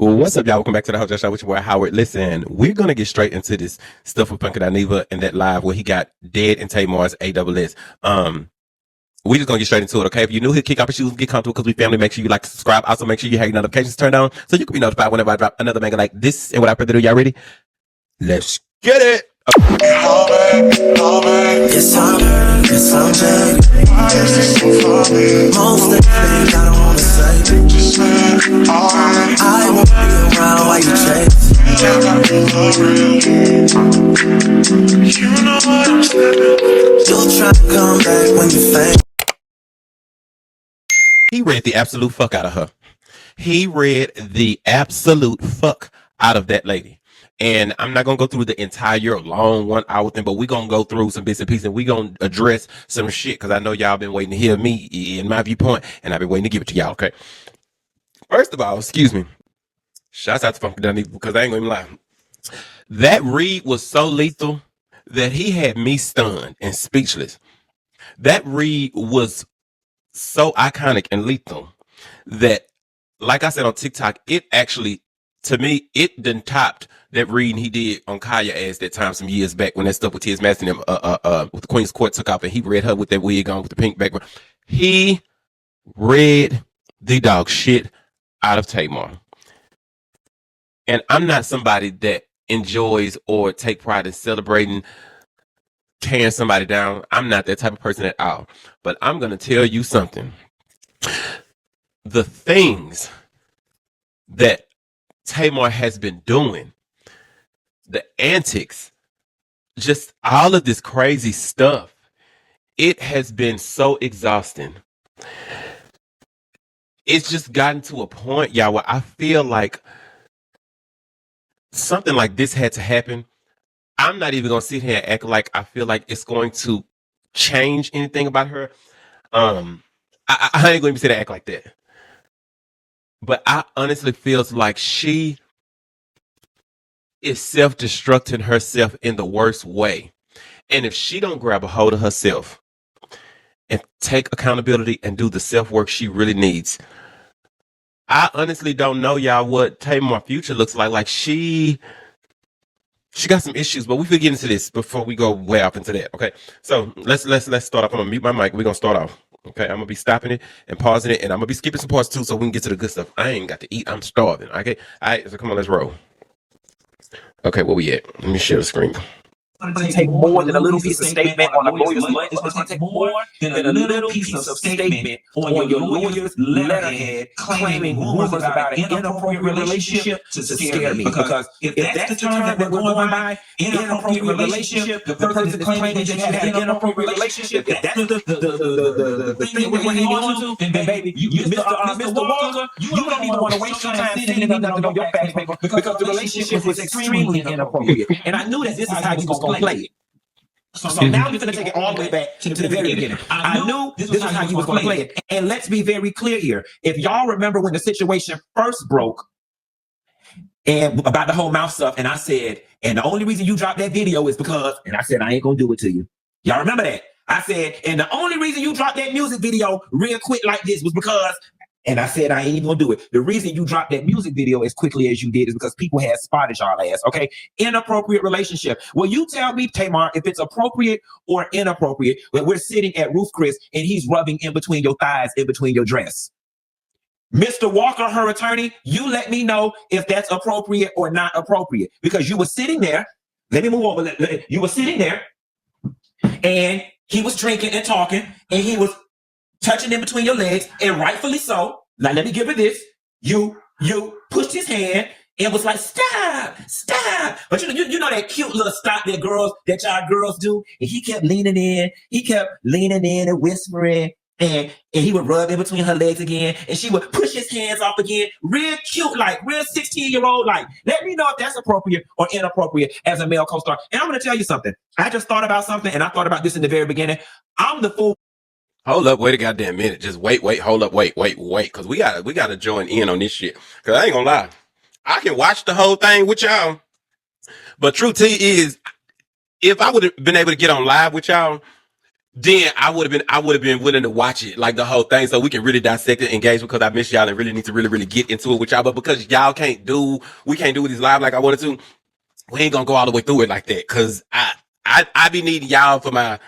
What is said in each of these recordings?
What's up, y'all? Welcome back to the Hotel Show with your boy Howard. Listen, we're gonna get straight into this stuff with Punkin Dineva and that live where he got dead in Tamar's AWS. We just gonna get straight into it, okay? If you're new here, kick off your shoes and get comfortable because we family. Make sure you like, subscribe. Also, make sure you have your notifications turned on so you can be notified whenever I drop another banger like this. And without further ado, y'all ready? Let's get it. Yes, I'm back. Most of the things I don't wanna say. I won't be around while you chase. You know what I'm saying. You'll try to come back when you fail. He read the absolute fuck out of her. He read the absolute fuck out of that lady. And I'm not going to go through the entire long 1 hour thing, but we're going to go through some bits and pieces and we're going to address some shit because I know y'all been waiting to hear me in my viewpoint and I've been waiting to give it to y'all, okay? First of all, excuse me. Shouts out to Funky Dunny because I ain't going to lie. That read was so lethal that he had me stunned and speechless. That read was so iconic and lethal that, like I said on TikTok, it actually, to me, it done topped that reading he did on Kaya ass that time some years back when that stuff with his master and them, with the Queen's Court took off and he read her with that wig on with the pink background. He read the dog shit out of Tamar. And I'm not somebody that enjoys or take pride in celebrating tearing somebody down. I'm not that type of person at all. But I'm going to tell you something. The things that Tamar has been doing, the antics, just all of this crazy stuff, it has been so exhausting. It's just gotten to a point, y'all, where I feel like something like this had to happen. I'm not even going to sit here and act like I feel like it's going to change anything about her. I ain't going to sit there and act like that. But I honestly feels like she is self-destructing herself in the worst way. And if she don't grab a hold of herself and take accountability and do the self-work she really needs, I honestly don't know, y'all, what Tamar future looks like. Like she got some issues, but we will get into this before we go way off into that. Okay. So let's start off. I'm gonna mute my mic. We're gonna start off. Okay, I'm gonna be stopping it and pausing it, and I'm gonna be skipping some parts too, so we can get to the good stuff. I ain't got to eat. I'm starving. Okay. All right. So come on, let's roll. Okay, where we at? Let me share the screen. It's going to take more than a little piece of statement on a lawyer's money. It's going to take more than a little piece of statement on your lawyer's letterhead claiming rumors about an inappropriate relationship to scare me. Because if that's the term that we're going by, inappropriate relationship, the person is claiming that you had an inappropriate relationship, if that's the thing that we're hanging on to, then baby, Mr. Walker, you don't even want to waste your time sending me nothing on your fax paper because the relationship was extremely inappropriate. And I knew that this is how you was going to play it. So now we're going to take it all the way back to the very beginning. I knew this is how you was going to play it. And let's be very clear here. If y'all remember when the situation first broke and about the whole mouth stuff, and I said, and the only reason you dropped that video is because, and I said, I ain't going to do it to you. Y'all remember that? I said, and the only reason you dropped that music video real quick like this was because, and I said, I ain't even gonna do it. The reason you dropped that music video as quickly as you did is because people had spotted y'all ass, okay? Inappropriate relationship. Well, you tell me, Tamar, if it's appropriate or inappropriate when we're sitting at Roof Chris and he's rubbing in between your thighs, in between your dress. Mr. Walker, her attorney, you let me know if that's appropriate or not appropriate. Because you were sitting there, let me move over. You were sitting there and he was drinking and talking and he was touching in between your legs, and rightfully so. Now let me give it this. You pushed his hand and was like, stop. But you know that cute little stop that y'all girls do? And he kept leaning in. And whispering. And he would rub in between her legs again. And she would push his hands off again. Real cute, like real 16-year-old. Like, let me know if that's appropriate or inappropriate as a male co-star. And I'm going to tell you something. I just thought about something, and I thought about this in the very beginning. I'm the fool. Hold up, wait a goddamn minute. Just wait, hold up, wait. Cause we gotta join in on this shit. Cause I ain't gonna lie. I can watch the whole thing with y'all. But truth to you is, if I would have been able to get on live with y'all, then I would have been willing to watch it like the whole thing so we can really dissect it, engage, because I miss y'all and really need to really get into it with y'all. But because y'all we can't do these live like I wanted to, we ain't gonna go all the way through it like that. Cause I be needing y'all for my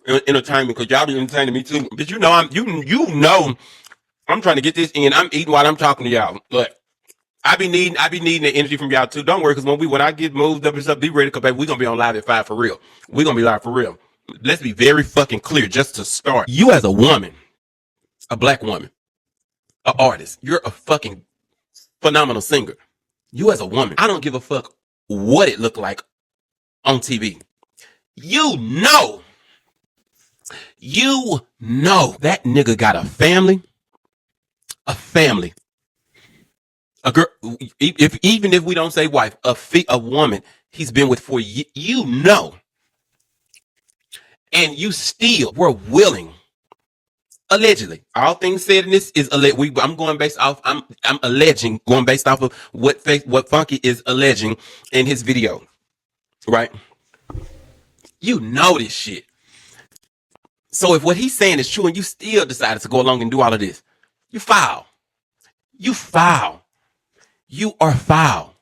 entertainment, because y'all be entertaining me too. But you know I'm trying to get this in. I'm eating while I'm talking to y'all. But I be needing the energy from y'all too. Don't worry, because when I get moved up and stuff, be ready to come back. We gonna be on live at 5 for real. We gonna be live for real. Let's be very fucking clear just to start. You as a woman, a black woman, an artist, you're a fucking phenomenal singer. You as a woman, I don't give a fuck what it looked like on TV. You know that nigga got a family, a girl. Even if we don't say wife, a woman he's been with for you know, and you still were willing. Allegedly, all things said in this is I'm going based off. I'm alleging, going based off of what Funky is alleging in his video, right? You know this shit. So if what he's saying is true and you still decided to go along and do all of this, you foul. You foul. You are foul.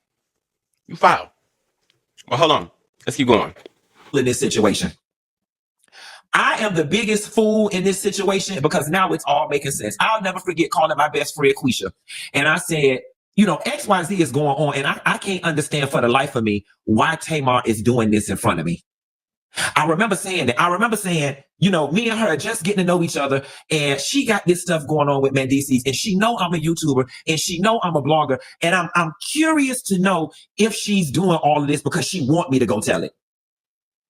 You foul. Well, hold on. Let's keep going. In this situation, I am the biggest fool in this situation because now it's all making sense. I'll never forget calling my best friend Quisha. And I said, you know, XYZ is going on. And I can't understand for the life of me why Tamar is doing this in front of me. I remember saying that. I remember saying, you know, me and her just getting to know each other, and she got this stuff going on with Mendices, and she know I'm a YouTuber, and she know I'm a blogger, and I'm curious to know if she's doing all of this because she want me to go tell it.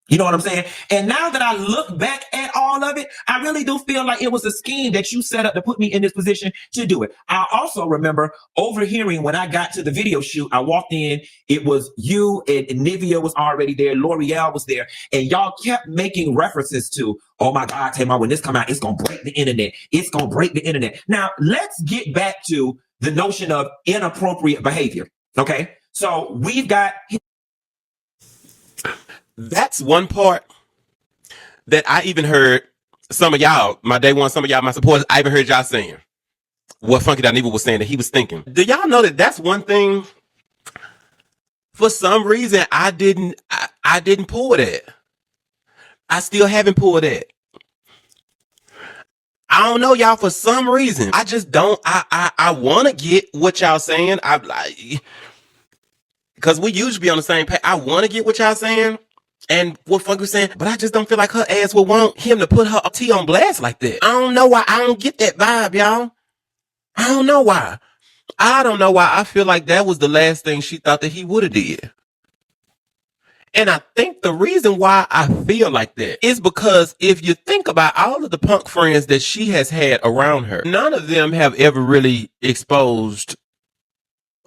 You know what I'm saying? And now that I look back at all of it, I really do feel like it was a scheme that you set up to put me in this position to do it. I also remember overhearing when I got to the video shoot, I walked in, it was you and Dineva was already there, L'Oreal was there, and y'all kept making references to, oh my God, Tamar, when this come out, it's going to break the internet. It's going to break the internet. Now, let's get back to the notion of inappropriate behavior. Okay? So we've got... That's one part that I even heard some of y'all, my day one, some of y'all, my supporters, I even heard y'all saying what Funky Dineva was saying that he was thinking. Do y'all know that that's one thing? For some reason, I didn't pull that. I still haven't pulled that. I don't know, y'all. For some reason, I just don't. I want to get what y'all saying. Because we usually be on the same page. I want to get what y'all saying. And what Funky was saying, but I just don't feel like her ass would want him to put her tea on blast like that. I don't know why. I don't get that vibe, y'all. I don't know why. I feel like that was the last thing she thought that he would have did. And I think the reason why I feel like that is because if you think about all of the punk friends that she has had around her, none of them have ever really exposed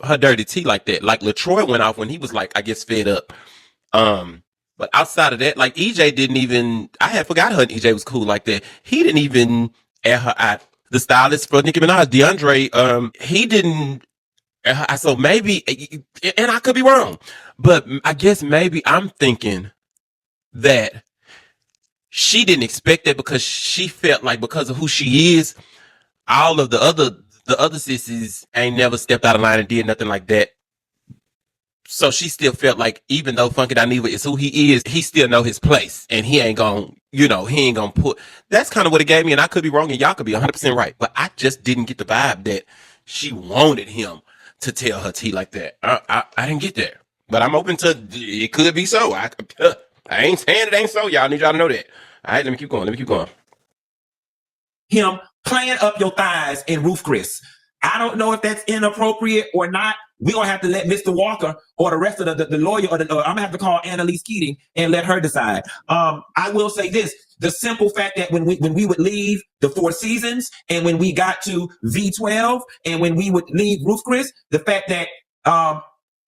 her dirty tea like that. Like LaTroy went off when he was like, I guess, fed up. But outside of that, like EJ didn't even, I had forgot her and EJ was cool like that. He didn't even air her out. The stylist for Nicki Minaj, DeAndre, he didn't, so maybe, and I could be wrong, but I guess maybe I'm thinking that she didn't expect that because she felt like because of who she is, all of the other sissies ain't never stepped out of line and did nothing like that. So she still felt like even though Funky Dineva is who he is, he still know his place. And he ain't gonna put... That's kind of what it gave me, and I could be wrong, and y'all could be 100% right. But I just didn't get the vibe that she wanted him to tell her tea like that. I didn't get that. But I'm open to... It could be so. I ain't saying it ain't so. Y'all need y'all to know that. All right, let me keep going. Him playing up your thighs in Roof Chris. I don't know if that's inappropriate or not. We're going to have to let Mr. Walker or the rest of the lawyer, or I'm going to have to call Annalise Keating and let her decide. I will say this. The simple fact that when we would leave the Four Seasons and when we got to V12 and when we would leave Roof Chris, the fact that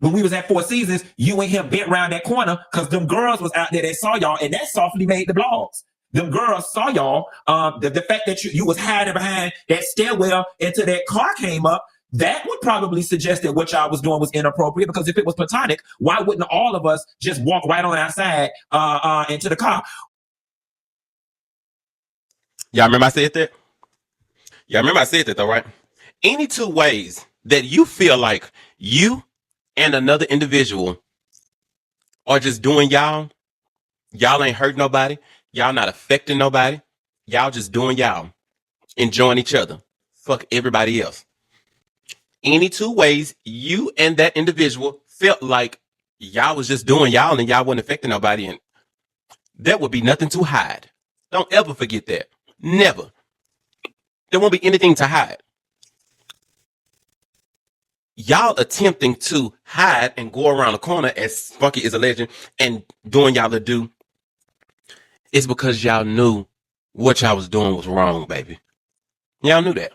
when we was at Four Seasons, you and him bent around that corner because them girls was out there that saw y'all, and that softly made the blogs. Them girls saw y'all. The fact that you was hiding behind that stairwell until that car came up, that would probably suggest that what y'all was doing was inappropriate, because if it was platonic, why wouldn't all of us just walk right on outside into the car? Y'all remember I said that? Y'all remember I said that though, right? Any two ways that you feel like you and another individual are just doing y'all ain't hurting nobody, y'all not affecting nobody, y'all just doing y'all, enjoying each other. Fuck everybody else. Any two ways you and that individual felt like y'all was just doing y'all and y'all wasn't affecting nobody, and there would be nothing to hide. Don't ever forget that. Never. There won't be anything to hide. Y'all attempting to hide and go around the corner as Funky is a legend and doing y'all to do is because y'all knew what y'all was doing was wrong, baby. Y'all knew that.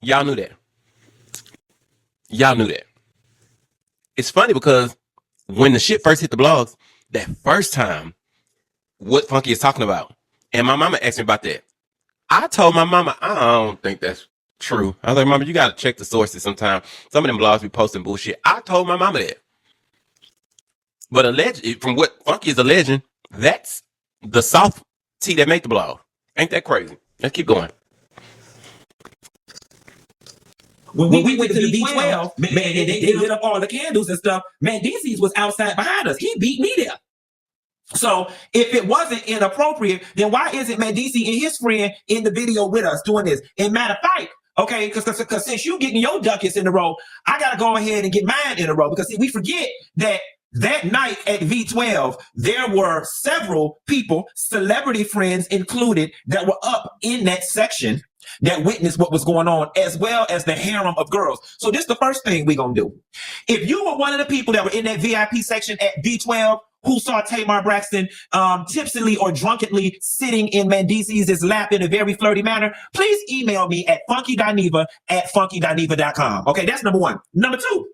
Y'all knew that. Y'all knew that. It's funny because when the shit first hit the blogs, that first time, what Funky is talking about, and my mama asked me about that. I told my mama, I don't think that's true. I was like, Mama, you got to check the sources sometime. Some of them blogs be posting bullshit. I told my mama that. But alleged, from what Funky is alleging, that's the soft tea that made the blog. Ain't that crazy? Let's keep going. When we went to the V12, man, they lit up all the candles and stuff. Man, DC's was outside behind us. He beat me there. So if it wasn't inappropriate, then why isn't Mandisi and his friend in the video with us doing this? And matter of fact, okay, because since you getting your ducats in a row, I gotta go ahead and get mine in a row. Because see, we forget that night at V12, there were several people, celebrity friends included, that were up in that section that witnessed what was going on, as well as the harem of girls. So this is the first thing we're gonna do. If you were one of the people that were in that VIP section at V12 who saw Tamar Braxton tipsily or drunkenly sitting in Mandisi's lap in a very flirty manner, please email me at funkydineva@funkydineva.com. Okay, that's number one. Number two,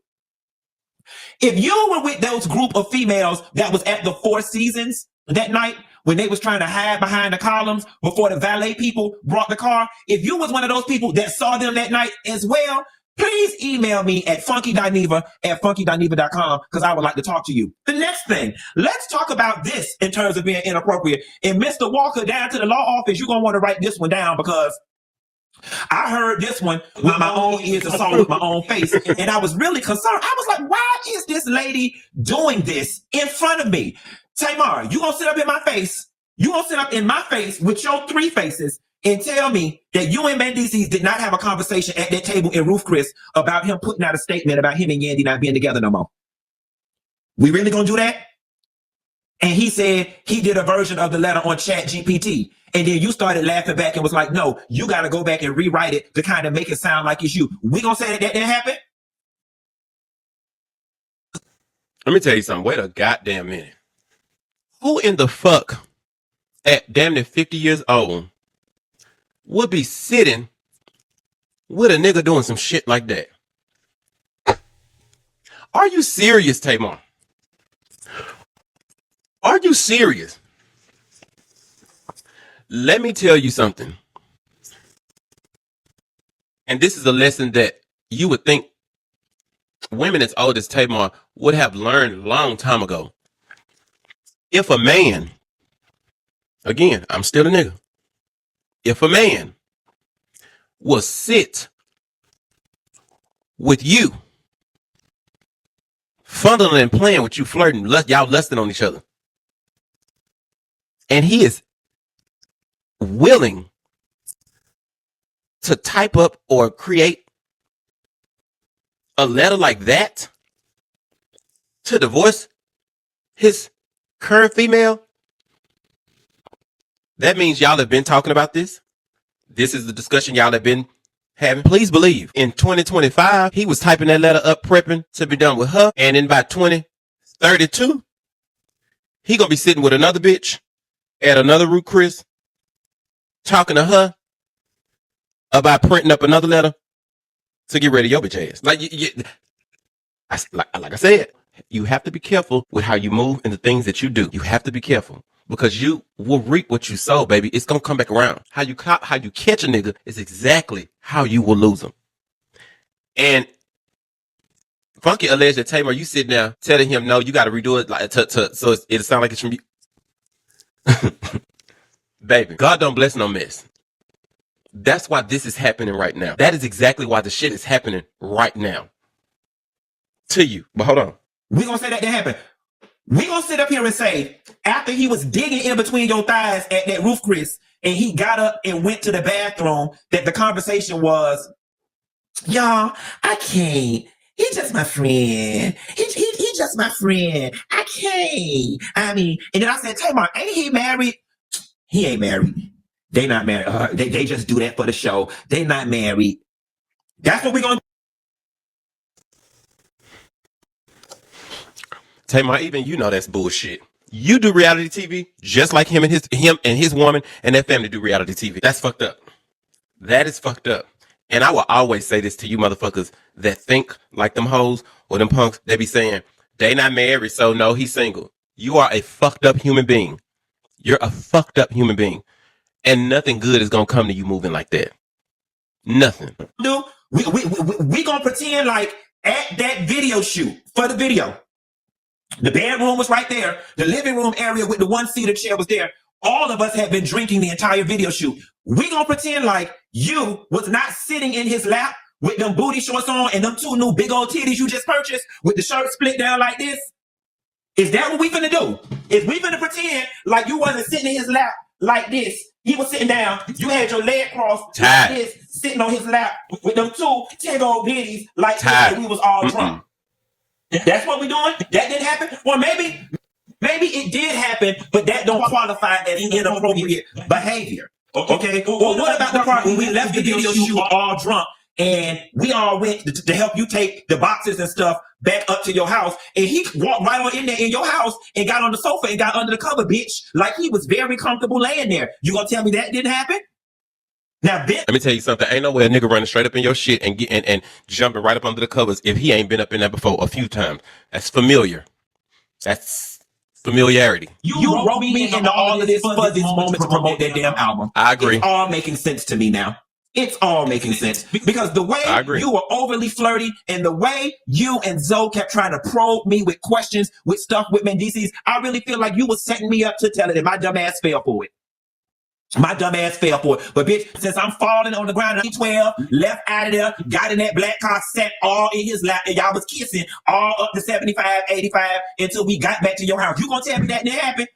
if you were with those group of females that was at the Four Seasons that night when they was trying to hide behind the columns before the valet people brought the car, if you was one of those people that saw them that night as well, please email me at funkydineva@funkydineva.com because I would like to talk to you. The next thing, let's talk about this in terms of being inappropriate. And Mr. Walker, down to the law office, you're going to want to write this one down because I heard this one with my own ears and saw with my own face. And I was really concerned. I was like, why is this lady doing this in front of me? Tamar, you going to sit up in my face. You going to sit up in my face with your three faces and tell me that you and Mandisi did not have a conversation at that table in Roof Chris about him putting out a statement about him and Yandy not being together no more. We really gonna do that? And he said he did a version of the letter on Chat GPT. And then you started laughing back and was like, no, you got to go back and rewrite it to kind of make it sound like it's you. We gonna say that didn't happen? Let me tell you something. Wait a goddamn minute. Who in the fuck at damn near 50 years old would be sitting with a nigga doing some shit like that? Are you serious, Tamar? Are you serious? Let me tell you something. And this is a lesson that you would think women as old as Tamar would have learned a long time ago. If a man, again, I'm still a nigga. If a man will sit with you, fondling and playing with you, flirting, y'all lusting on each other, and he is willing to type up or create a letter like that to divorce his current female, that means y'all have been talking about this. This is the discussion y'all have been having. Please believe in 2025, he was typing that letter up, prepping to be done with her. And in by 2032, he gonna be sitting with another bitch at another Root Chris, talking to her about printing up another letter to get rid of your bitch ass. Like I said, you have to be careful with how you move and the things that you do. You have to be careful because you will reap what you sow, baby. It's gonna come back around. How you catch a nigga is exactly how you will lose him. And Funky alleged that Tamar, you sit down telling him no, you got to redo it so it'll sound like it's from you. Baby, God don't bless no mess. That's why this is happening right now. That is exactly why the shit is happening right now. To you. But hold on. We're going to say that didn't happen. We're going to sit up here and say, after he was digging in between your thighs at that roof, Chris, and he got up and went to the bathroom, that the conversation was, y'all, I can't. He's just my friend. He just my friend. I can't. I mean, and then I said, Tamar, ain't he married? He ain't married. They not married. They just do that for the show. They not married. That's what we're going to Tamar, even you know that's bullshit. You do reality TV just like him and his woman and that family do reality TV. That's fucked up. That is fucked up. And I will always say this to you motherfuckers that think like them hoes or them punks. They be saying, they not married, so no, he's single. You are a fucked up human being. You're a fucked up human being. And nothing good is going to come to you moving like that. Nothing. do. We going to pretend like at that video shoot for the video, the bedroom was right there. The living room area with the one-seater chair was there. All of us had been drinking the entire video shoot. We gonna pretend like you was not sitting in his lap with them booty shorts on and them two new big old titties you just purchased with the shirt split down like this. Is that what we finna do? Is we finna pretend like you wasn't sitting in his lap like this? He was sitting down. You had your leg crossed like this, sitting on his lap with them two big old bitties like this, and we was all drunk. That's what we doing? That didn't happen? Or maybe it did happen, but that don't qualify as inappropriate behavior. Okay? Or what about the part when we left the video shoot all drunk and we all went to help you take the boxes and stuff back up to your house, and he walked right on in there in your house and got on the sofa and got under the cover, bitch, like he was very comfortable laying there. You gonna tell me that didn't happen? Now, bitch. Let me tell you something. Ain't no way a nigga running straight up in your shit and and jumping right up under the covers if he ain't been up in there before a few times. That's familiar. That's familiarity. You wrote me into all of this for this moment to promote that damn album. I agree. It's all making sense to me now. It's all making sense. Because the way you were overly flirty and the way you and Zoe kept trying to probe me with questions, with stuff with Mendices, I really feel like you were setting me up to tell it, and my dumb ass fell for it. My dumb ass fell for it. But bitch, since I'm falling on the ground at 12, left out of there, got in that black car, sat all in his lap, and y'all was kissing all up to 75, 85 until we got back to your house. You gonna tell me that didn't happen?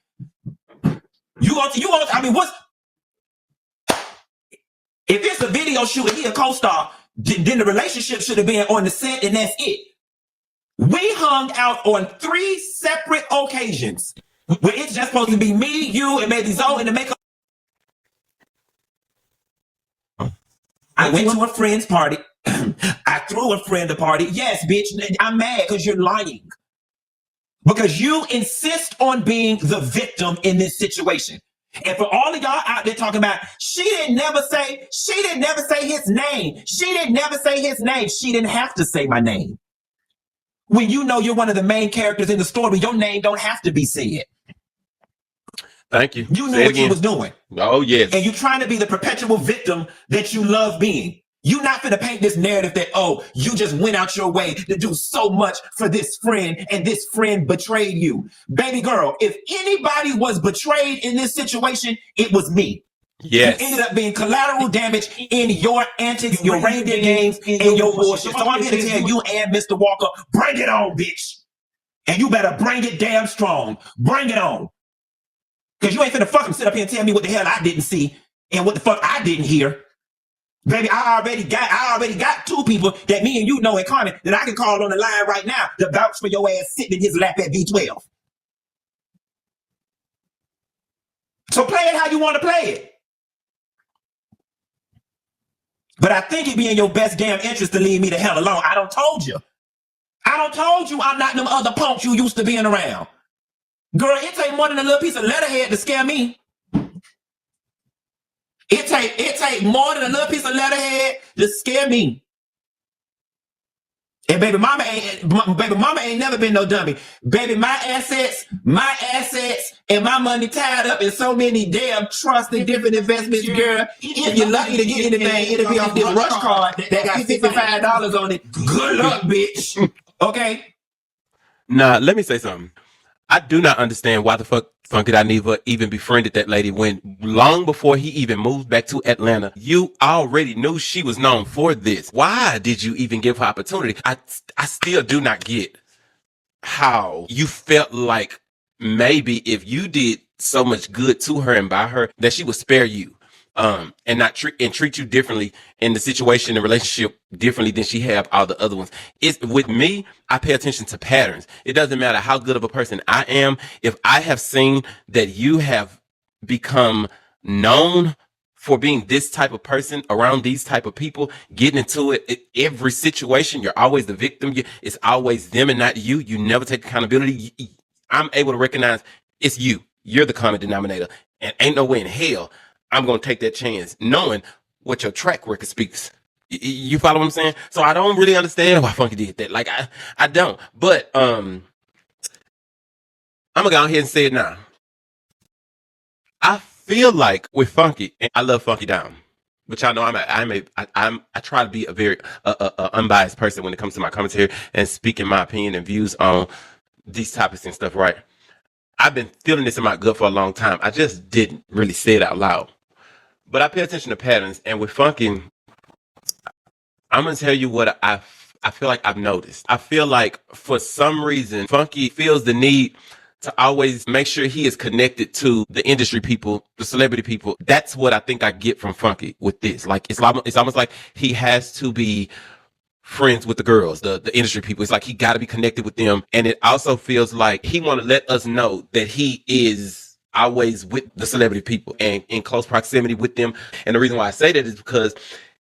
I mean, what's... If it's a video shoot and he a co-star, then the relationship should have been on the set and that's it. We hung out on 3 separate occasions where it's just supposed to be me, you, and maybe Zoe in the makeup. I went to a friend's party. I threw a friend a party. Yes, bitch, I'm mad because you're lying. Because you insist on being the victim in this situation. And for all of y'all out there talking about, she didn't never say his name. She didn't have to say my name. When you know you're one of the main characters in the story, your name don't have to be said. Thank you. You knew what you was doing. Oh, yes. And you're trying to be the perpetual victim that you love being. You're not going to paint this narrative that, oh, you just went out your way to do so much for this friend and this friend betrayed you. Baby girl, if anybody was betrayed in this situation, it was me. Yes. You ended up being collateral damage in your antics, your reindeer games, and your bullshit. So I'm here to tell you and Mr. Walker, bring it on, bitch. And you better bring it damn strong. Bring it on. Because you ain't finna fucking sit up here and tell me what the hell I didn't see and what the fuck I didn't hear. Baby, I already got 2 people that me and you know in common that I can call on the line right now to vouch for your ass sitting in his lap at V12. So play it how you want to play it. But I think it'd be in your best damn interest to leave me the hell alone. I done told you I'm not them other punks you used to being around. Girl, it take more than a little piece of letterhead to scare me. It take more than a little piece of letterhead to scare me. And baby mama ain't never been no dummy. Baby, my assets and my money tied up in so many damn trusts and different investments, girl. If you're lucky to get anything, it'll be off this rush card that got $55 on it. Good luck, bitch. Okay? Nah, let me say something. I do not understand why the fuck Funky Dineva even befriended that lady when long before he even moved back to Atlanta, you already knew she was known for this. Why did you even give her opportunity? I still do not get how you felt like maybe if you did so much good to her and by her that she would spare you and not treat you differently in the situation and relationship differently than she have all the other ones. It's with me, I pay attention to patterns. It doesn't matter how good of a person I am. If I have seen that you have become known for being this type of person around these type of people, getting into every situation, you're always the victim. It's always them and not you. You never take accountability. I'm able to recognize it's you. You're the common denominator, and ain't no way in hell I'm gonna take that chance, knowing what your track record speaks. You follow what I'm saying? So I don't really understand why Funky did that. Like I don't. But I'm gonna go ahead and say it now. I feel like with Funky, and I love Funky Down, but y'all know I try to be a very unbiased person when it comes to my commentary and speaking my opinion and views on these topics and stuff. Right? I've been feeling this in my gut for a long time. I just didn't really say it out loud, but I pay attention to patterns. And with Funky, I'm gonna tell you what I feel like I've noticed. I feel like for some reason, Funky feels the need to always make sure he is connected to the industry people, the celebrity people. That's what I think I get from Funky with this. Like it's almost like he has to be friends with the girls, the industry people. It's like he got to be connected with them, and it also feels like he want to let us know that he is always with the celebrity people and in close proximity with them. And the reason why I say that is because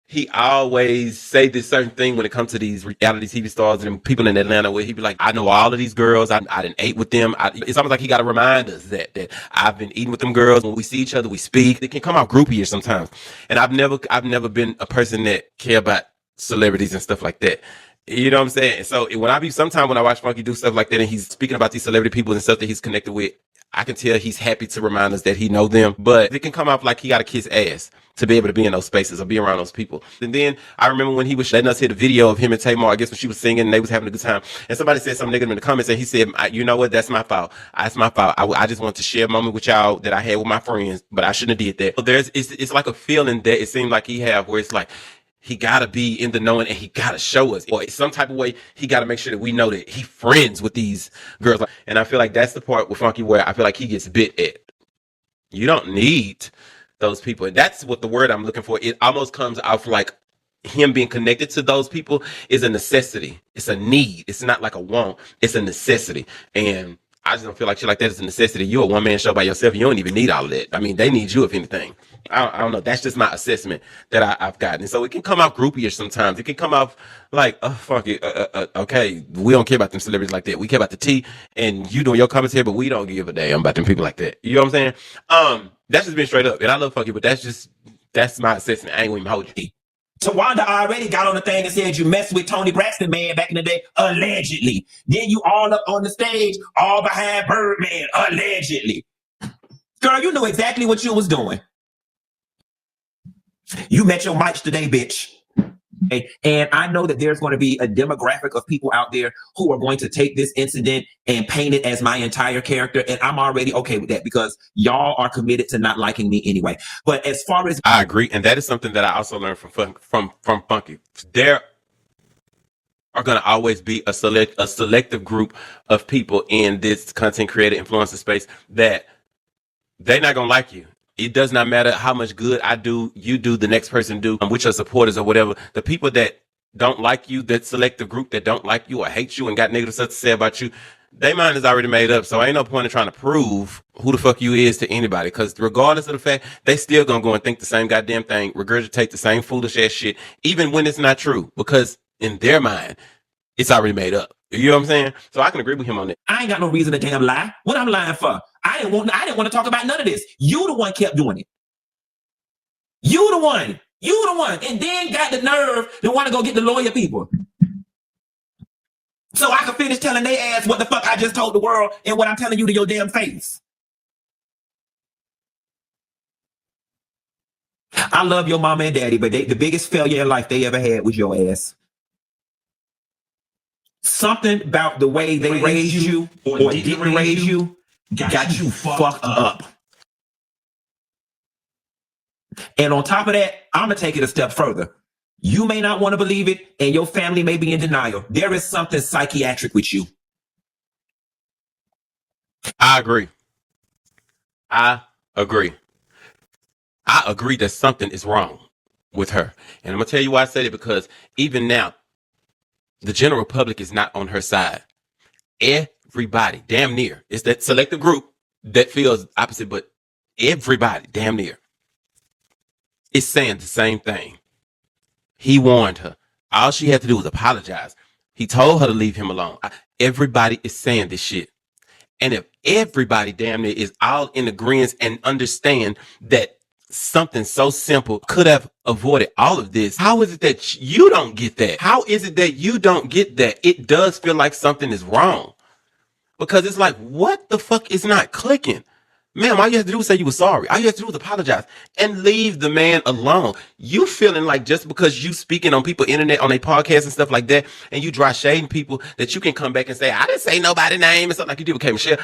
he always say this certain thing when it comes to these reality TV stars and people in Atlanta where he be like, I know all of these girls. I didn't ate with them. It's almost like he got to remind us that I've been eating with them girls. When we see each other, we speak. It can come out groupie sometimes. And I've never been a person that care about celebrities and stuff like that. You know what I'm saying? So when I watch Funky do stuff like that and he's speaking about these celebrity people and stuff that he's connected with, I can tell he's happy to remind us that he know them, but it can come off like he got to kiss ass to be able to be in those spaces or be around those people. And then I remember when he was letting us hear the video of him and Tamar, I guess when she was singing and they was having a good time, and somebody said something negative in the comments and he said, you know what, that's my fault. That's my fault. I just want to share a moment with y'all that I had with my friends, but I shouldn't have did that. So it's like a feeling that it seemed like he have where it's like, he gotta be in the knowing and he gotta show us, or some type of way he gotta make sure that we know that he friends with these girls. And I feel like that's the part with Funky where I feel like he gets bit at. You don't need those people, and that's what the word I'm looking for. It almost comes off like him being connected to those people is a necessity. It's a need. It's not like a want. It's a necessity. And I just don't feel like shit like that is a necessity. You're a one-man show by yourself. You don't even need all of that. I mean, they need you if anything. I don't know. That's just my assessment that I've gotten. And so it can come out groupie-ish sometimes. It can come off like, oh, fuck it. Okay, we don't care about them celebrities like that. We care about the tea and you doing your commentary, but we don't give a damn about them people like that. You know what I'm saying? That's just being straight up. And I love Funky, but that's my assessment. I ain't gonna even hold you. Tawanda already got on the thing and said you messed with Tony Braxton, man, back in the day, allegedly. Then you all up on the stage, all behind Birdman, allegedly. Girl, you knew exactly what you was doing. You met your mics today, bitch. And I know that there's going to be a demographic of people out there who are going to take this incident and paint it as my entire character. And I'm already okay with that because y'all are committed to not liking me anyway. But as far as I agree, and that is something that I also learned from Funky. There are going to always be a selective group of people in this content creator influencer space that they're not going to like you. It does not matter how much good I do, you do, the next person do, with your supporters or whatever. The people that don't like you, that selective group that don't like you or hate you and got negative stuff to say about you, their mind is already made up. So ain't no point in trying to prove who the fuck you is to anybody. Because regardless of the fact, they still gonna go and think the same goddamn thing, regurgitate the same foolish ass shit, even when it's not true. Because in their mind, it's already made up. You know what I'm saying? So I can agree with him on that. I ain't got no reason to damn lie. What I'm lying for? I didn't want to talk about none of this. You the one kept doing it. You the one. And then got the nerve to want to go get the lawyer people. So I can finish telling they ass what the fuck I just told the world and what I'm telling you to your damn face. I love your mama and daddy, but the biggest failure in life they ever had was your ass. Something about the way they raised you or didn't raise you got you fucked up. And on top of that, I'm going to take it a step further. You may not want to believe it, and your family may be in denial. There is something psychiatric with you. I agree. I agree that something is wrong with her. And I'm going to tell you why I said it, because even now, the general public is not on her side. Everybody, damn near, it's that selective group that feels opposite, but everybody, damn near, is saying the same thing. He warned her. All she had to do was apologize. He told her to leave him alone. Everybody is saying this shit. And if everybody damn near is all in agreement and understand that something so simple could have avoided all of this, how is it that you don't get that? How is it that you don't get that? It does feel like something is wrong. Because it's like, what the fuck is not clicking? Ma'am, all you have to do is say you were sorry. All you have to do is apologize and leave the man alone. You feeling like just because you speaking on people's internet, on their podcasts and stuff like that, and you dry shading people, that you can come back and say, I didn't say nobody's name and something like you did with K. Michelle.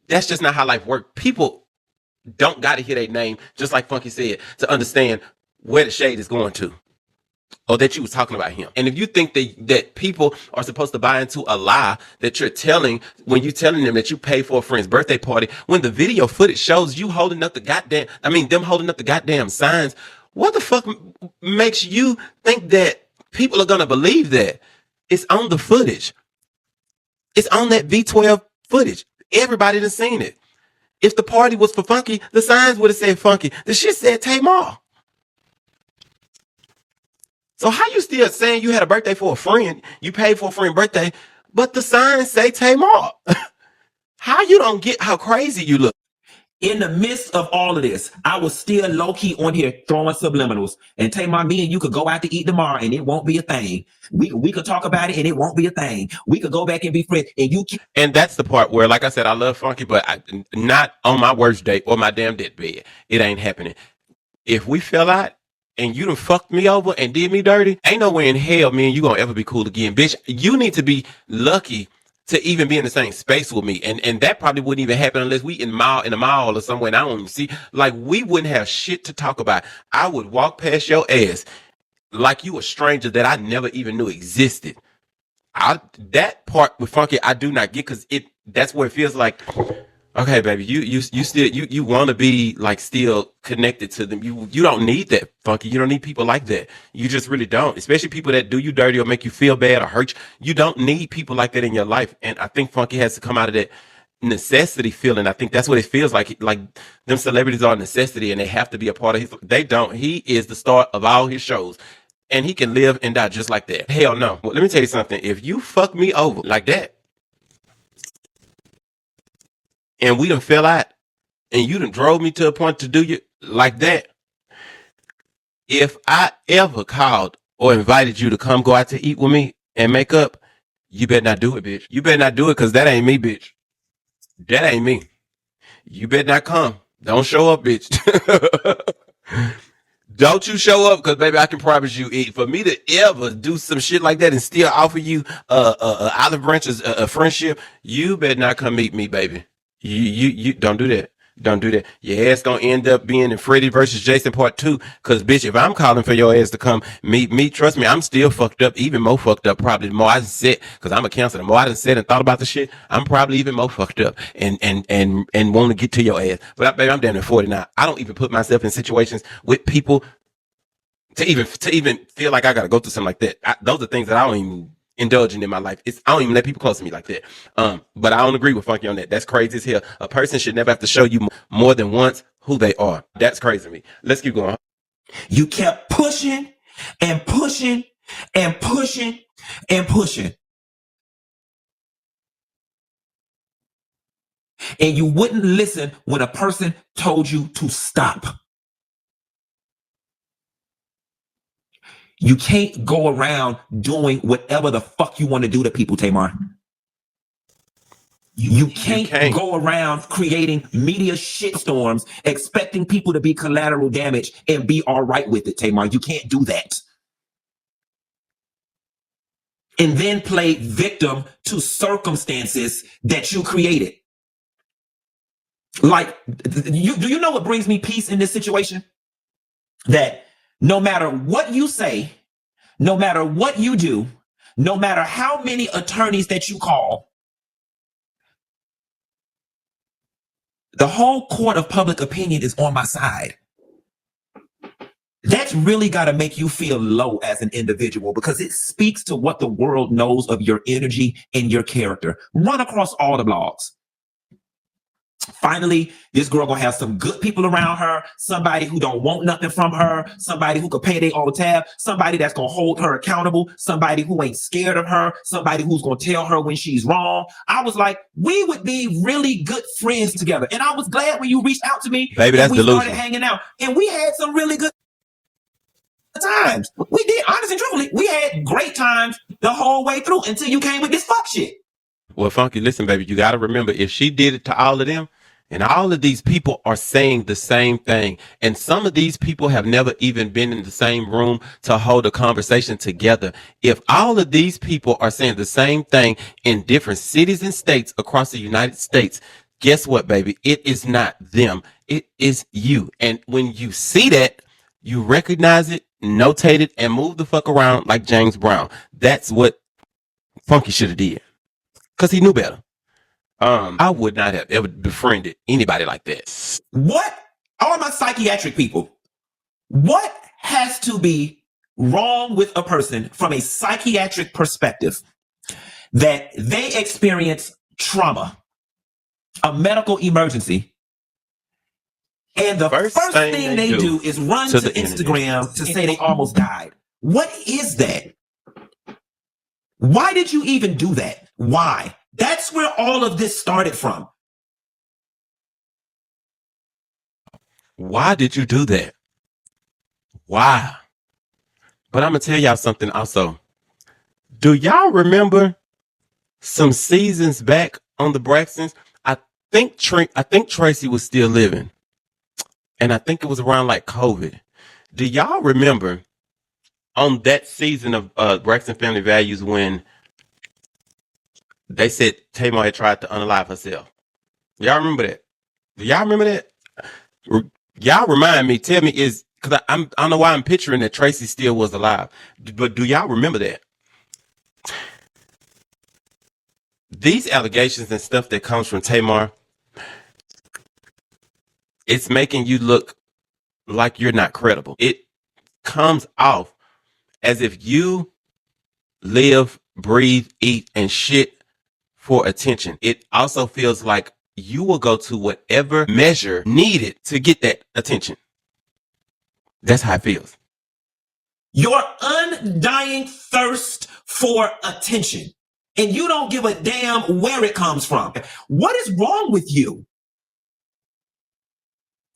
That's just not how life works. People don't got to hear their name, just like Funky said, to understand where the shade is going to. Or that you was talking about him. And if you think that people are supposed to buy into a lie that you're telling when you're telling them that you paid for a friend's birthday party, when the video footage shows you holding up them holding up the goddamn signs, what the fuck makes you think that people are going to believe that? It's on the footage. It's on that V12 footage. Everybody done seen it. If the party was for Funky, the signs would have said Funky. The shit said Tamar. So how you still saying you had a birthday for a friend, you paid for a friend's birthday, but the signs say Tamar? How you don't get how crazy you look? In the midst of all of this, I was still low-key on here throwing subliminals. And Tamar, me and you could go out to eat tomorrow and it won't be a thing. We could talk about it and it won't be a thing. We could go back and be friends. And that's the part where, like I said, I love Funky, but not on my worst day or my damn deathbed. It ain't happening. If we fell out, and you done fucked me over and did me dirty, ain't no way in hell me and you gonna ever be cool again. Bitch, you need to be lucky to even be in the same space with me. And that probably wouldn't even happen unless we in a mall or somewhere and I don't even see. Like, we wouldn't have shit to talk about. I would walk past your ass like you a stranger that I never even knew existed. That part with Funky, I do not get, because that's where it feels like, okay, baby, you still you want to be like still connected to them. You don't need that, Funky. You don't need people like that. You just really don't. Especially people that do you dirty or make you feel bad or hurt you. You don't need people like that in your life. And I think Funky has to come out of that necessity feeling. I think that's what it feels like. Like, them celebrities are a necessity and they have to be a part of his. They don't. He is the star of all his shows. And he can live and die just like that. Hell no. Well, let me tell you something. If you fuck me over like that, and we done fell out, and you done drove me to a point to do you like that, if I ever called or invited you to come go out to eat with me and make up, you better not do it, bitch. You better not do it, because that ain't me, bitch. That ain't me. You better not come. Don't show up, bitch. Don't you show up, because, baby, I can promise you, for me to ever do some shit like that and still offer you olive branches, a friendship, you better not come meet me, baby. You don't do that. Don't do that. Your ass gonna end up being in Freddy versus Jason part 2. Cause bitch, if I'm calling for your ass to come meet me, trust me, I'm still fucked up, even more fucked up. Probably the more I done said, cause I'm a counselor. The more I done said and thought about the shit, I'm probably even more fucked up and want to get to your ass. But baby, I'm down to 40 now. I don't even put myself in situations with people to even feel like I gotta go through something like that. Those are things that I don't even indulging in my life. I don't even let people close to me like that. But I don't agree with Funky on that. That's crazy as hell. A person should never have to show you more than once who they are. That's crazy to me. Let's keep going. You kept pushing and pushing and pushing and pushing. And you wouldn't listen when a person told you to stop. You can't go around doing whatever the fuck you want to do to people, Tamar. You can't go around creating media shitstorms, expecting people to be collateral damage and be all right with it, Tamar. You can't do that. and then play victim to circumstances that you created. Like, do you know what brings me peace in this situation? That no matter what you say, no matter what you do, no matter how many attorneys that you call, the whole court of public opinion is on my side. That's really got to make you feel low as an individual, because it speaks to what the world knows of your energy and your character. Run across all the blogs. Finally, this girl gonna have some good people around her, somebody who don't want nothing from her, somebody who could pay their own tab, somebody that's gonna hold her accountable, somebody who ain't scared of her, somebody who's gonna tell her when she's wrong. I was like, we would be really good friends together. And I was glad when you reached out to me, Baby, that's we delusional. started hanging out. And we had some really good times. We did, honestly and truthfully, we had great times the whole way through until you came with this fuck shit. Well, Funky, listen, baby, you got to remember, if she did it to all of them, and all of these people are saying the same thing, and some of these people have never even been in the same room to hold a conversation together. If all of these people are saying the same thing in different cities and states across the United States, guess what, baby? It is not them. It is you. And when you see that, you recognize it, notate it, and move the fuck around like James Brown. That's what Funky should have did. Because he knew better. I would not have ever befriended anybody like that. What? All my psychiatric people, what has to be wrong with a person from a psychiatric perspective that they experience trauma, a medical emergency, and the first thing they do is run to Instagram to say they almost died? What is that? Why did you even do that? Why? That's where all of this started from. Why did you do that? Why? But I'm going to tell y'all something also. Do y'all remember some seasons back on the Braxtons? I think Tracy was still living. And I think it was around like COVID. Do y'all remember on that season of Braxton Family Values when they said Tamar had tried to unalive herself? Y'all remember that? Do y'all remember that? Y'all remind me. Tell me, because I don't know why I'm picturing that Tracy still was alive. But do y'all remember that? These allegations and stuff that comes from Tamar, it's making you look like you're not credible. It comes off as if you live, breathe, eat, and shit for attention. It also feels like you will go to whatever measure needed to get that attention. That's how it feels. Your undying thirst for attention. And you don't give a damn where it comes from. What is wrong with you?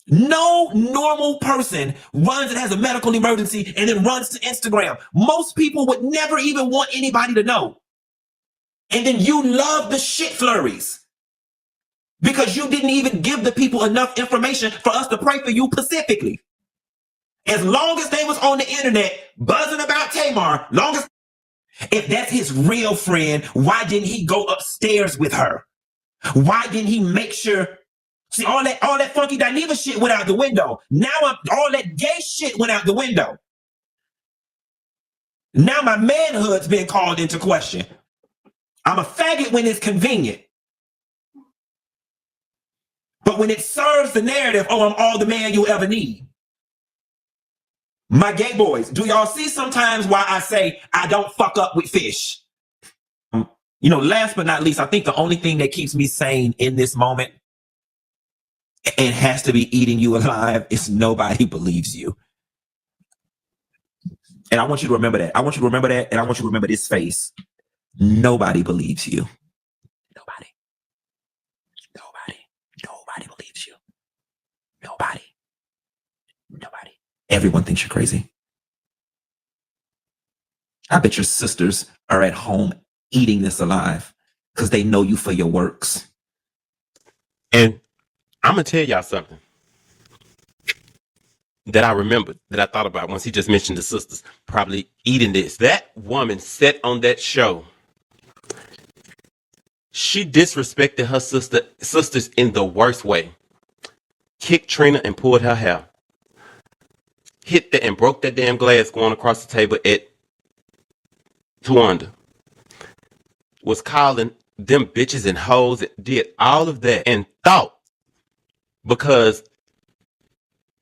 No normal person runs and has a medical emergency and then runs to Instagram. Most people would never even want anybody to know. And then you love the shit flurries because you didn't even give the people enough information for us to pray for you specifically. As long as they was on the internet buzzing about Tamar, if that's his real friend, why didn't he go upstairs with her? Why didn't he make sure? See, all that funky Dineva shit went out the window. Now all that gay shit went out the window. Now my manhood's been called into question. I'm a faggot when it's convenient. But when it serves the narrative, oh, I'm all the man you'll ever need. My gay boys, do y'all see sometimes why I say I don't fuck up with fish? Last but not least, I think the only thing that keeps me sane in this moment and has to be eating you alive is nobody believes you. And I want you to remember that. I want you to remember that, and I want you to remember this face. Nobody believes you. Nobody believes you. Nobody. Everyone thinks you're crazy. I bet your sisters are at home eating this alive because they know you for your works. And I'm going to tell y'all something. that I remembered, that I thought about once he just mentioned the sisters probably eating this. That woman sat on that show. She disrespected her sisters in the worst way. Kicked Trina and pulled her hair. Hit that and broke that damn glass going across the table at Tawanda. Was calling them bitches and hoes, did all of that, and thought because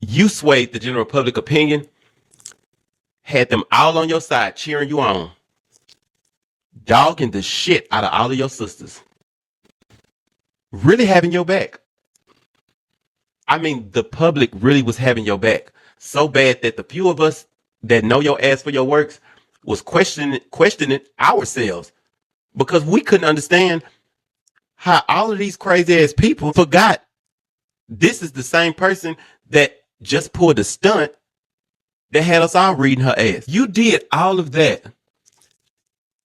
you swayed the general public opinion, had them all on your side cheering you on, dogging the shit out of all of your sisters, really having your back. I mean, the public really was having your back so bad that the few of us that know your ass for your works was questioning ourselves because we couldn't understand how all of these crazy ass people forgot this is the same person that just pulled a stunt that had us all reading her ass. You did all of that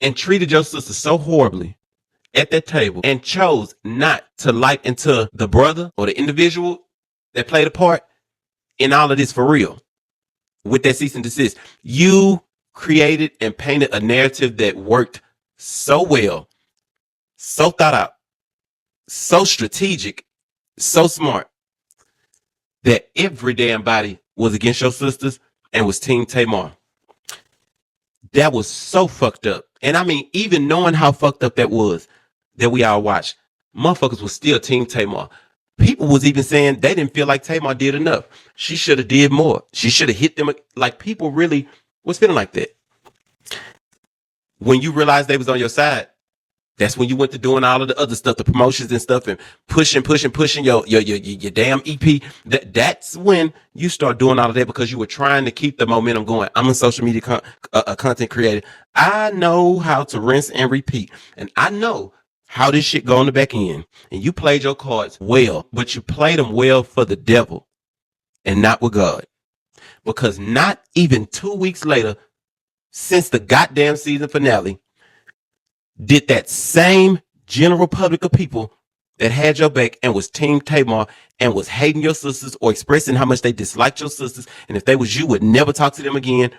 and treated your sister so horribly at that table and chose not to light into the brother or the individual that played a part in all of this for real. With that cease and desist, you created and painted a narrative that worked so well, so thought out, so strategic, so smart, that every damn body was against your sisters and was Team Tamar. That was so fucked up. And I mean, even knowing how fucked up that was, that we all watched, motherfuckers was still Team Tamar. People was even saying they didn't feel like Tamar did enough. She should have did more. She should have hit them. Like, people really was feeling like that. When you realized they was on your side, that's when you went to doing all of the other stuff, the promotions and stuff, and pushing your damn EP. That's when you start doing all of that because you were trying to keep the momentum going. I'm a social media content creator. I know how to rinse and repeat, and I know how this shit go on the back end. And you played your cards well, but you played them well for the devil and not with God. Because not even 2 weeks later, since the goddamn season finale, did that same general public of people that had your back and was Team Tamar and was hating your sisters or expressing how much they disliked your sisters, and if they was you, would never talk to them again,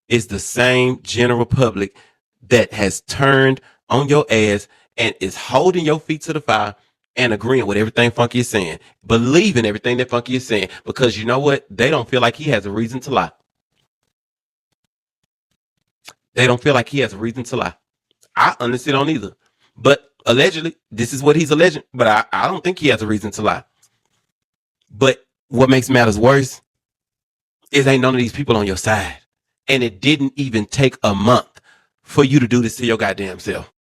is the same general public that has turned on your ass and is holding your feet to the fire and agreeing with everything Funky is saying, believing everything that Funky is saying, because you know what? They don't feel like he has a reason to lie. They don't feel like he has a reason to lie. I honestly don't either. But allegedly, this is what he's alleging, but I don't think he has a reason to lie. But what makes matters worse is ain't none of these people on your side. And it didn't even take a month for you to do this to your goddamn self.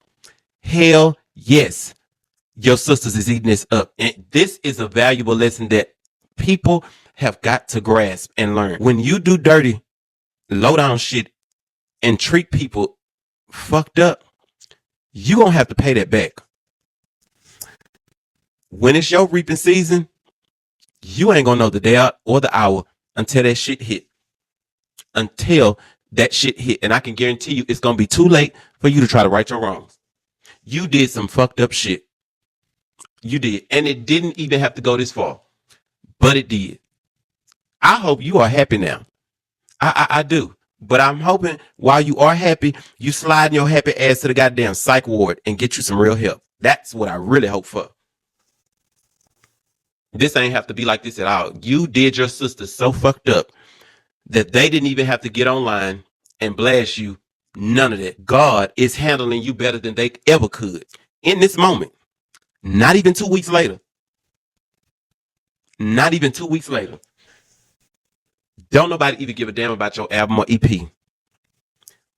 Hell yes, your sisters is eating this up. And this is a valuable lesson that people have got to grasp and learn. When you do dirty, low down shit and treat people fucked up, you gonna have to pay that back. When it's your reaping season, you ain't gonna know the day or the hour until that shit hit. Until that shit hit. And I can guarantee you it's gonna be too late for you to try to right your wrongs. You did some fucked up shit. You did. And it didn't even have to go this far. But it did. I hope you are happy now. I do. But I'm hoping while you are happy, you slide your happy ass to the goddamn psych ward and get you some real help. That's what I really hope for. This ain't have to be like this at all. You did your sister so fucked up that they didn't even have to get online and blast you. None of that. God is handling you better than they ever could in this moment. Not even 2 weeks later. Not even 2 weeks later. Don't nobody even give a damn about your album or EP.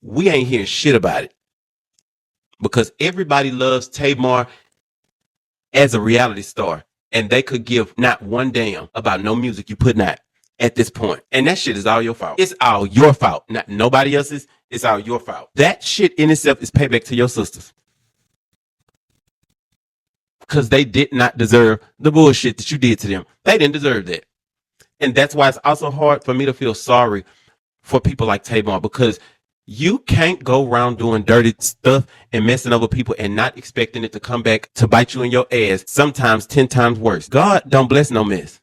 We ain't hearing shit about it. Because everybody loves Tamar as a reality star. And they could give not one damn about no music you putting out at this point. And that shit is all your fault. It's all your fault. Not nobody else's. It's all your fault. That shit in itself is payback to your sisters. Because they did not deserve the bullshit that you did to them. They didn't deserve that. And that's why it's also hard for me to feel sorry for people like Tamar, because you can't go around doing dirty stuff and messing over people and not expecting it to come back to bite you in your ass, sometimes 10 times worse. God don't bless no mess.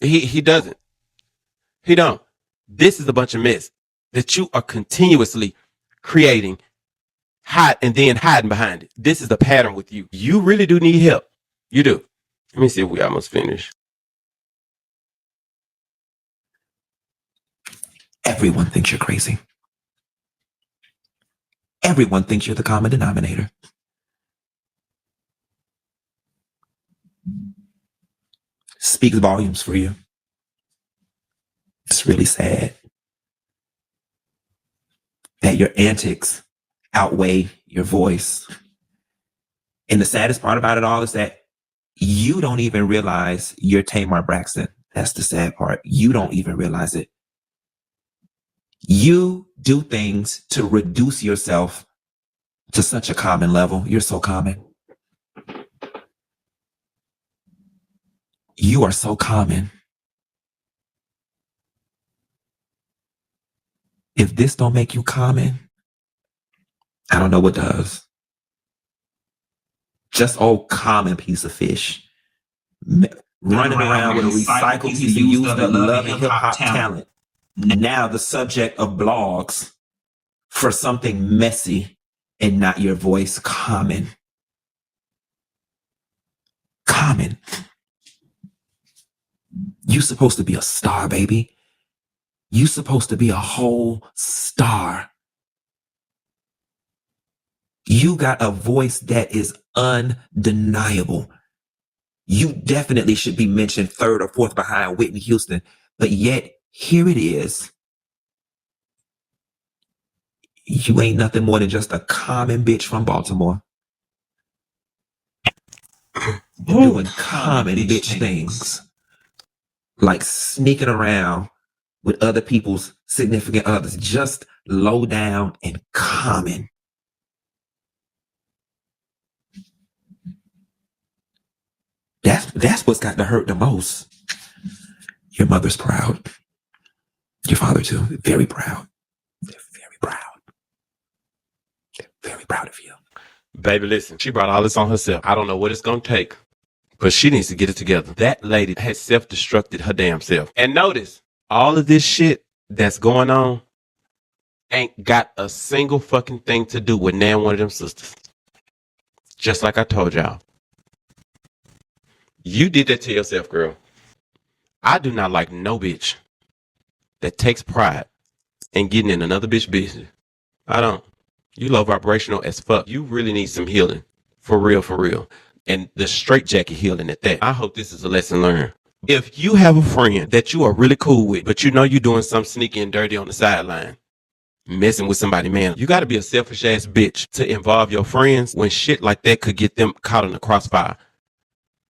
He doesn't. He don't. This is a bunch of mess that you are continuously creating, and then hiding behind it. This is the pattern with you. You really do need help. You do. Let me see if we almost finished. Everyone thinks you're crazy. Everyone thinks you're the common denominator. Speaks volumes for you. It's really sad that your antics outweigh your voice. And the saddest part about it all is that you don't even realize you're Tamar Braxton. That's the sad part. You don't even realize it. You do things to reduce yourself to such a common level. You're so common. You are so common. If this don't make you common, I don't know what does. Just old common piece of fish. Running around with a recycled piece of used up love and hip hop talent. Now the subject of blogs for something messy and not your voice. Common. Common. You supposed to be a star, baby. You supposed to be a whole star. You got a voice that is undeniable. You definitely should be mentioned third or fourth behind Whitney Houston, but yet here it is. You ain't nothing more than just a common bitch from Baltimore. Doing common bitch things. Like sneaking around with other people's significant others. Just low down and common. That's what's got to hurt the most. Your mother's proud. Your father too. Very proud. They're very proud. They're very proud of you. Baby, listen, she brought all this on herself. I don't know what it's going to take, but she needs to get it together. That lady has self-destructed her damn self. And notice, all of this shit that's going on ain't got a single fucking thing to do with nan one of them sisters. Just like I told y'all. You did that to yourself, girl. I do not like no bitch that takes pride in getting in another bitch business. I don't. You low vibrational as fuck. You really need some healing. For real, for real. And the straitjacket healing at that. I hope this is a lesson learned. If you have a friend that you are really cool with, but you know you're doing something sneaky and dirty on the sideline, messing with somebody, man, you got to be a selfish ass bitch to involve your friends when shit like that could get them caught in the crossfire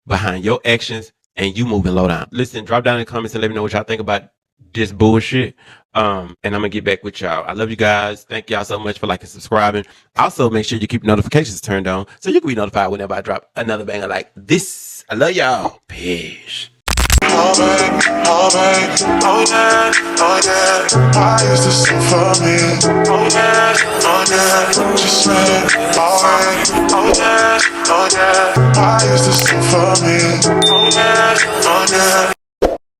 behind your actions and you moving low down. Listen, drop down in the comments and let me know what y'all think about this bullshit. And I'm gonna get back with y'all. I love you guys. Thank y'all so much for liking and subscribing. Also, make sure you keep notifications turned on so you can be notified whenever I drop another banger like this. I love y'all. Peace. Oh babe, oh babe, oh yeah, oh yeah. Why is this so funny? Oh yeah, just said, alright. Oh yeah, oh yeah. Why is this so funny? Oh yeah, oh yeah.